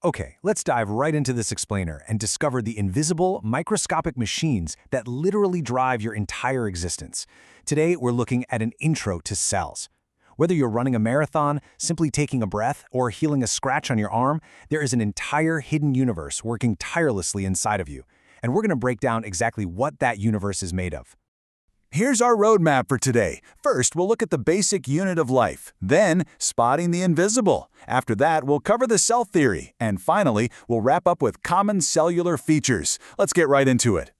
Okay, let's dive right into this explainer and discover the invisible, microscopic machines that literally drive your entire existence. Today, we're looking at an intro to cells. Whether you're running a marathon, simply taking a breath, or healing a scratch on your arm, there is an entire hidden universe working tirelessly inside of you. And we're going to break down exactly what that universe is made of. Here's our roadmap for today. First, we'll look at the basic unit of life, then spotting the invisible. After that, we'll cover the cell theory, and finally, we'll wrap up with common cellular features. Let's get right into it.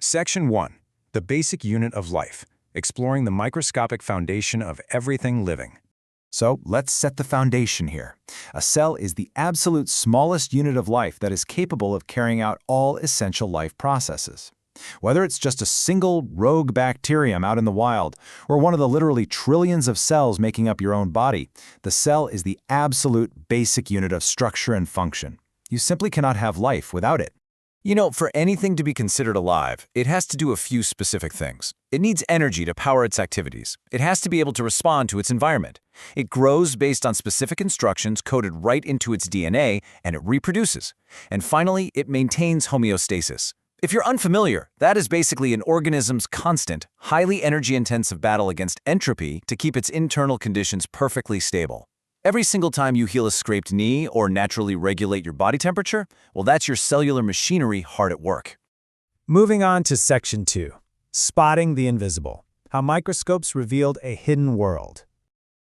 Section 1. The basic unit of life, exploring the microscopic foundation of everything living. So let's set the foundation here. A cell is the absolute smallest unit of life that is capable of carrying out all essential life processes. Whether it's just a single rogue bacterium out in the wild, or one of the literally trillions of cells making up your own body, the cell is the absolute basic unit of structure and function. You simply cannot have life without it. You know, for anything to be considered alive, it has to do a few specific things. It needs energy to power its activities. It has to be able to respond to its environment. It grows based on specific instructions coded right into its DNA, and it reproduces. And finally, it maintains homeostasis. If you're unfamiliar, that is basically an organism's constant, highly energy-intensive battle against entropy to keep its internal conditions perfectly stable. Every single time you heal a scraped knee or naturally regulate your body temperature, well, that's your cellular machinery hard at work. Moving on to Section 2. Spotting the invisible. How microscopes revealed a hidden world.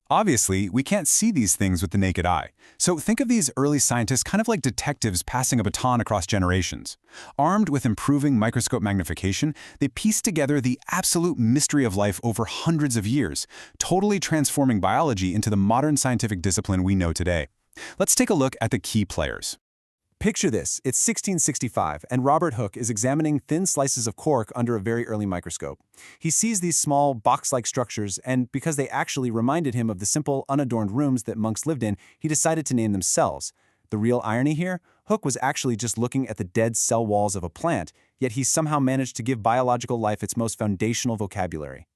Obviously, we can't see these things with the naked eye. So think of these early scientists kind of like detectives passing a baton across generations. Armed with improving microscope magnification, they pieced together the absolute mystery of life over hundreds of years, totally transforming biology into the modern scientific discipline we know today. Let's take a look at the key players. Picture this, it's 1665, and Robert Hooke is examining thin slices of cork under a very early microscope. He sees these small, box-like structures, and because they actually reminded him of the simple, unadorned rooms that monks lived in, he decided to name them cells. The real irony here? Hooke was actually just looking at the dead cell walls of a plant, yet he somehow managed to give biological life its most foundational vocabulary.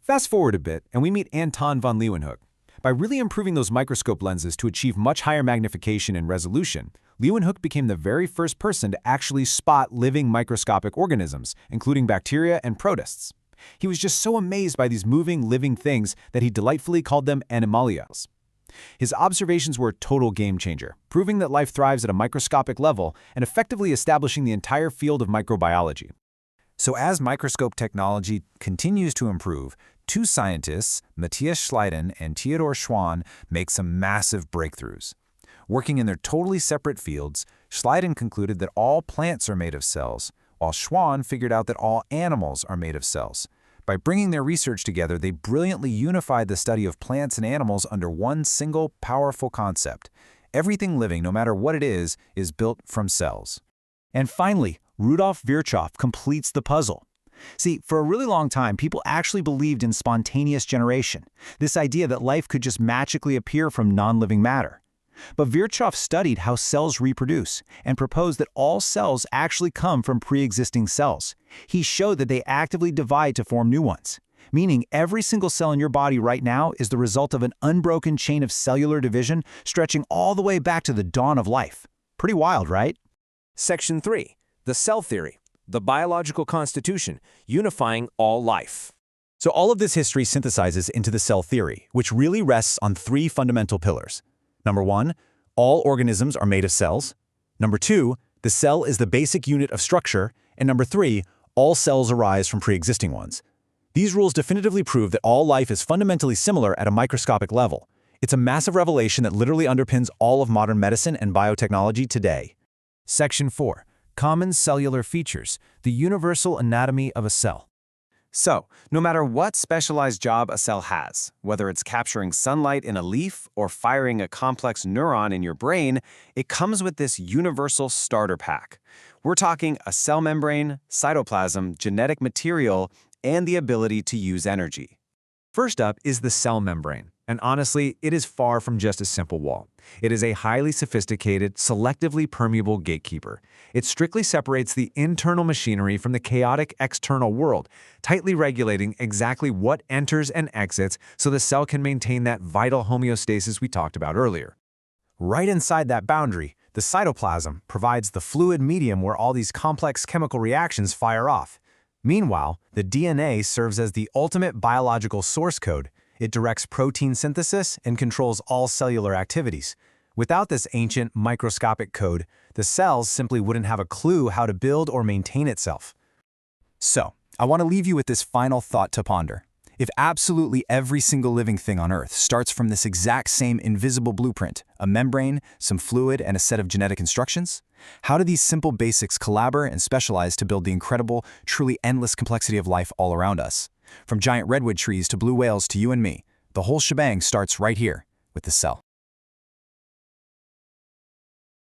Fast forward a bit, and we meet Anton van Leeuwenhoek. By really improving those microscope lenses to achieve much higher magnification and resolution, Leeuwenhoek became the very first person to actually spot living microscopic organisms, including bacteria and protists. He was just so amazed by these moving, living things that he delightfully called them animalias. His observations were a total game changer, proving that life thrives at a microscopic level and effectively establishing the entire field of microbiology. So as microscope technology continues to improve, two scientists, Matthias Schleiden and Theodor Schwann, make some massive breakthroughs. Working in their totally separate fields, Schleiden concluded that all plants are made of cells, while Schwann figured out that all animals are made of cells. By bringing their research together, they brilliantly unified the study of plants and animals under one single, powerful concept. Everything living, no matter what it is built from cells. And finally, Rudolf Virchow completes the puzzle. See, for a really long time, people actually believed in spontaneous generation, this idea that life could just magically appear from non-living matter. But Virchow studied how cells reproduce and proposed that all cells actually come from pre-existing cells. He showed that they actively divide to form new ones, meaning every single cell in your body right now is the result of an unbroken chain of cellular division stretching all the way back to the dawn of life. Pretty wild, right? Section 3. The cell theory. The biological constitution, unifying all life. So all of this history synthesizes into the cell theory, which really rests on three fundamental pillars. Number 1, all organisms are made of cells. Number 2, the cell is the basic unit of structure. And number 3, all cells arise from pre-existing ones. These rules definitively prove that all life is fundamentally similar at a microscopic level. It's a massive revelation that literally underpins all of modern medicine and biotechnology today. Section 4. Common cellular features, the universal anatomy of a cell. So, no matter what specialized job a cell has, whether it's capturing sunlight in a leaf or firing a complex neuron in your brain, it comes with this universal starter pack. We're talking a cell membrane, cytoplasm, genetic material, and the ability to use energy. First up is the cell membrane, and honestly, it is far from just a simple wall. It is a highly sophisticated, selectively permeable gatekeeper. It strictly separates the internal machinery from the chaotic external world, tightly regulating exactly what enters and exits so the cell can maintain that vital homeostasis we talked about earlier. Right inside that boundary, The cytoplasm provides the fluid medium where all these complex chemical reactions fire off. Meanwhile, the DNA serves as the ultimate biological source code. It directs protein synthesis and controls all cellular activities. Without this ancient microscopic code, the cells simply wouldn't have a clue how to build or maintain itself. So, I want to leave you with this final thought to ponder. If absolutely every single living thing on Earth starts from this exact same invisible blueprint, a membrane, some fluid, and a set of genetic instructions, how do these simple basics collaborate and specialize to build the incredible, truly endless complexity of life all around us? From giant redwood trees to blue whales to you and me, the whole shebang starts right here with the cell.